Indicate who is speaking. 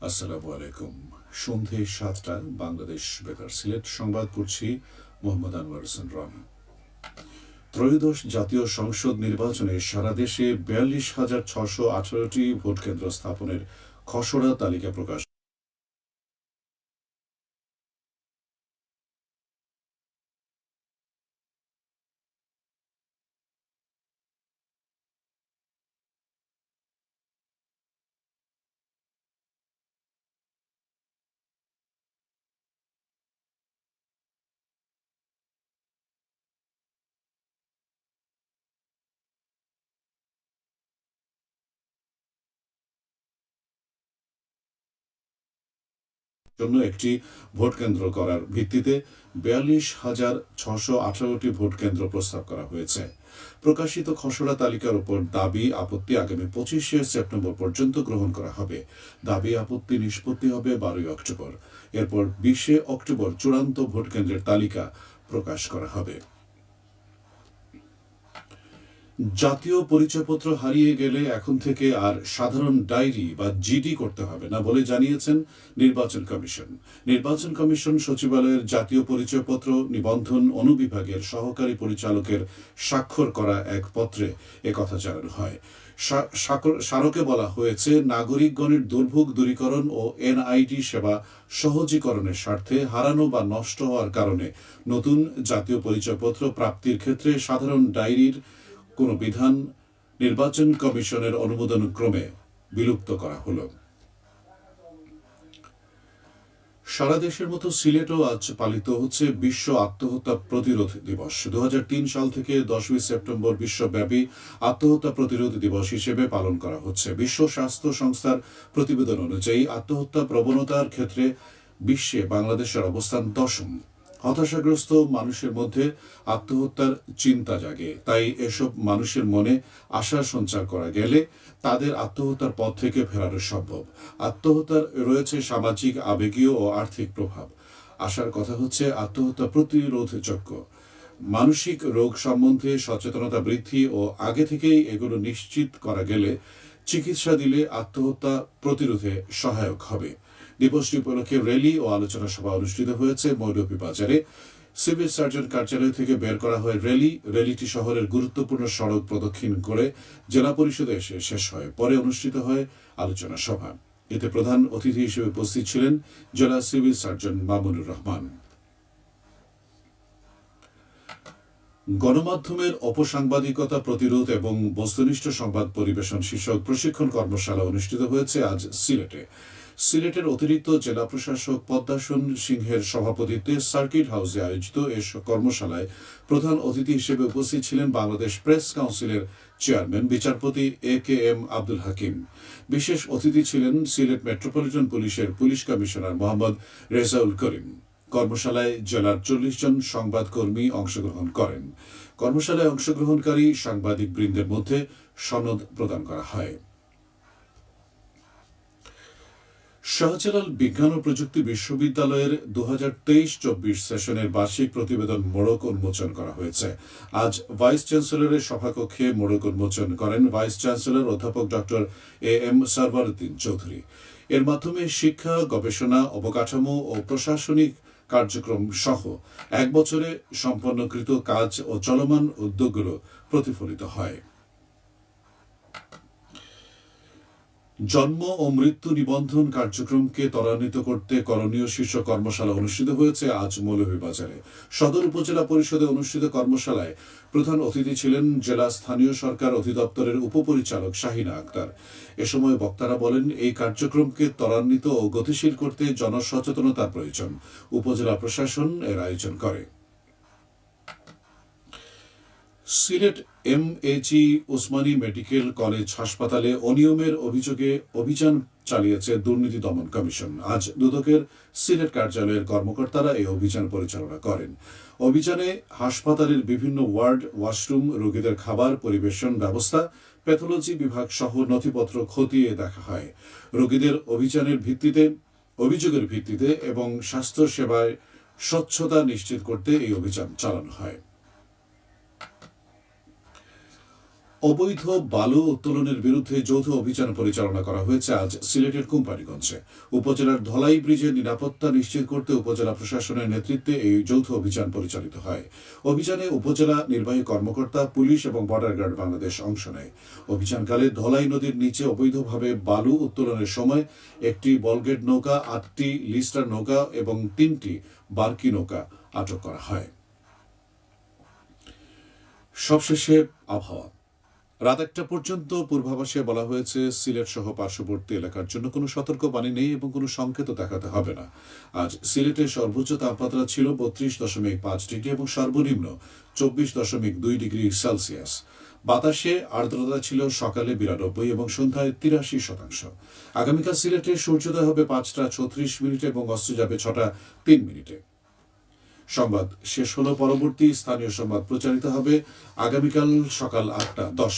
Speaker 1: আসসালামু আলাইকুম। সন্ধে ৭টা বাংলাদেশ বেতার সিলেট সংবাদ পড়ছি মোহাম্মদ আনোয়ার হোসেন রনি। ত্রয়োদশ জাতীয় সংসদ নির্বাচনে সারা দেশে ৪২,৬১৮টি ভোটকেন্দ্র স্থাপনের খসড়া তালিকা প্রকাশ জন্য একটি ভোট কেন্দ্র করার ভিত্তিতে ৪২,৬১৮টি ভোট কেন্দ্র প্রস্তাব করা হয়েছে। প্রকাশিত খসড়া তালিকার উপর দাবি আপত্তি আগামী ২৫শে সেপ্টেম্বর পর্যন্ত গ্রহণ করা হবে। দাবি আপত্তি নিষ্পত্তি হবে ১২ই অক্টোবর। এরপর ২০শে অক্টোবর চূড়ান্ত ভোট কেন্দ্রের তালিকা প্রকাশ করা হবে। জাতীয় পরিচয়পত্র হারিয়ে গেলে এখন থেকে আর সাধারণ ডায়েরি বা জিডি করতে হবে না বলে জানিয়েছেন নির্বাচন কমিশন। নির্বাচন কমিশন সচিবালয়ের জাতীয় পরিচয়পত্র নিবন্ধন অনুবিভাগের সহকারী পরিচালকের স্বাক্ষর করা এক পত্রে একথা জানানো হয়। স্মারকে বলা হয়েছে, নাগরিকগণের দুর্ভোগ দূরীকরণ ও এনআইডি সেবা সহজীকরণের স্বার্থে হারানো বা নষ্ট হওয়ার কারণে নতুন জাতীয় পরিচয়পত্র প্রাপ্তির ক্ষেত্রে সাধারণ ডায়েরির কোনো বিধান নির্বাচন কমিশনের অনুমোদনক্রমে বিলুপ্ত করা হল। সারা দেশের মতো সিলেটও আজ পালিত হচ্ছে বিশ্ব আত্মহত্যা প্রতিরোধ দিবস। ২০০৩ সাল থেকে ১০ই সেপ্টেম্বর বিশ্বব্যাপী আত্মহত্যা প্রতিরোধ দিবস হিসেবে পালন করা হচ্ছে। বিশ্ব স্বাস্থ্য সংস্থার প্রতিবেদন অনুযায়ী আত্মহত্যা প্রবণতার ক্ষেত্রে বিশ্বে বাংলাদেশের অবস্থান ১০ম। হতাশাগ্রস্ত মানুষের মধ্যে আত্মহত্যার চিন্তা জাগে, তাই এসব মানুষের মনে আশার সঞ্চার করা গেলে তাদের আত্মহত্যার পথ থেকে ফেরানো সম্ভব। আত্মহত্যার রয়েছে সামাজিক, আবেগীয় ও আর্থিক প্রভাব। আশার কথা হচ্ছে আত্মহত্যা প্রতিরোধযোগ্য। মানসিক রোগ সম্বন্ধে সচেতনতা বৃদ্ধি ও আগে থেকেই এগুলো নিশ্চিত করা গেলে চিকিৎসা দিলে আত্মহত্যা প্রতিরোধে সহায়ক হবে। দিবসটি উপলক্ষে র্যালি ও আলোচনা সভা অনুষ্ঠিত হয়েছে মৌলভীবাজারে। সিভিল সার্জন কার্যালয় থেকে বের করা হয় র্যালিটি শহরের গুরুত্বপূর্ণ সড়ক প্রদক্ষিণ করে জেলা পরিষদে এসে শেষ হয়। পরে অনুষ্ঠিত হয় আলোচনা সভা। এতে প্রধান অতিথি হিসেবে উপস্থিত ছিলেন জেলা সিভিল সার্জন মামুনুর রহমান। গণমাধ্যমের অপসাংবাদিকতা প্রতিরোধ এবং বস্তুনিষ্ঠ সংবাদ পরিবেশন শীর্ষক প্রশিক্ষণ কর্মশালা অনুষ্ঠিত হয়েছে আজ সিলেটে। সিলেটের অতিরিক্ত জেলা প্রশাসক পদ্মাসন সিংহের সভাপতিত্বে সার্কিট হাউসে আয়োজিত এ কর্মশালায় প্রধান অতিথি হিসেবে উপস্থিত ছিলেন বাংলাদেশ প্রেস কাউন্সিলের চেয়ারম্যান বিচারপতি এ.কে.এম. আব্দুল হাকিম। বিশেষ অতিথি ছিলেন সিলেট মেট্রোপলিটন পুলিশের পুলিশ কমিশনার মোহাম্মদ রেজাউল করিম। কর্মশালায় জেলার ৪০ জন সংবাদকর্মী অংশগ্রহণ করেন। কর্মশালায় অংশগ্রহণকারী সাংবাদিক বৃন্দের মধ্যে সনদ প্রদান করা হয়। শাহজালাল বিজ্ঞান ও প্রযুক্তি বিশ্ববিদ্যালয়ের ২০২৩-২৪ সেশনের বার্ষিক প্রতিবেদন মোড়ক উন্মোচন করা হয়েছে। আজ ভাইস চ্যান্সেলরের সভাকক্ষে মোড়ক উন্মোচন করেন ভাইস চ্যান্সেলর অধ্যাপক ডক্টর এ.এম. সরওয়ারউদ্দিন চৌধুরী। এর মাধ্যমে শিক্ষা, গবেষণা, অবকাঠামো ও প্রশাসনিক কার্যক্রম সহ এক বছরে সম্পন্নকৃত কাজ ও চলমান উদ্যোগগুলো প্রতিফলিত হয়। জন্ম ও মৃত্যু নিবন্ধন কার্যক্রমকে ত্বরান্বিত করতে করণীয় শীর্ষ কর্মশালা অনুষ্ঠিত হয়েছে আজ মৌলভীবাজারে। সদর উপজেলা পরিষদে অনুষ্ঠিত কর্মশালায় প্রধান অতিথি ছিলেন জেলা স্থানীয় সরকার অধিদপ্তরের উপপরিচালক শাহিনা আক্তার। এ সময় বক্তারা বলেন, এই কার্যক্রমকে ত্বরান্বিত ও গতিশীল করতে জনসচেতনতার প্রয়োজন। উপজেলা প্রশাসন এর আয়োজন করে। সিলেট এম.এ.জি. ওসমানী মেডিকেল কলেজ হাসপাতালে অনিয়মের অভিযোগে অভিযান চালিয়েছে দুর্নীতি দমন কমিশন। আজ দুদকের সিলেট কার্যালয়ের কর্মকর্তারা এই অভিযান পরিচালনা করেন। অভিযানে হাসপাতালের বিভিন্ন ওয়ার্ড, ওয়াশরুম, রোগীদের খাবার পরিবেশন ব্যবস্থা, প্যাথোলজি বিভাগ সহ নথিপত্র খতিয়ে দেখা হয়। রোগীদের অভিযোগের ভিত্তিতে এবং স্বাস্থ্য সেবায় স্বচ্ছতা নিশ্চিত করতে এই অভিযান চালানো হয়। অবৈধ বালু উত্তোলনের বিরুদ্ধে যৌথ অভিযান পরিচালনা করা হয়েছে আজ সিলেটের কোম্পানীগঞ্জে। উপজেলার ধলাই ব্রিজের নিরাপত্তা নিশ্চিত করতে উপজেলা প্রশাসনের নেতৃত্বে এই যৌথ অভিযান পরিচালিত হয়। অভিযানে উপজেলা নির্বাহী কর্মকর্তা, পুলিশ এবং বর্ডার গার্ড বাংলাদেশ অংশ নেয়। অভিযানকালে ধলাই নদীর নিচে অবৈধভাবে বালু উত্তোলনের সময় একটি বলগেট নৌকা, 8টি লিস্টার নৌকা এবং 3টি বার্কি নৌকা আটক করা হয়। সবশেষে আবহাওয়া। রাত 1টা পর্যন্ত পূর্বাভাসে বলা হয়েছে সিলেট সহ পার্শ্ববর্তী এলাকার জন্য কোনো সতর্কবাণী নেই এবং কোনো সংকেতও দেখাতে হবে না। আজ সিলেটের সর্বোচ্চ তাপমাত্রা ছিল 32.5 ডিগ্রি এবং সর্বনিম্ন 24.2 ডিগ্রি সেলসিয়াস। বাতাসে আর্দ্রতা ছিল সকালে 92 এবং সন্ধ্যায় 83%। আগামীকাল সিলেটে সূর্যোদয় হবে 5টা 36 এবং অস্ত যাবে 6টা 3। সংবাদ শেষ হলো। পরবর্তী স্থানীয় সংবাদ প্রচারিত হবে আগামীকাল সকাল 8টা 10।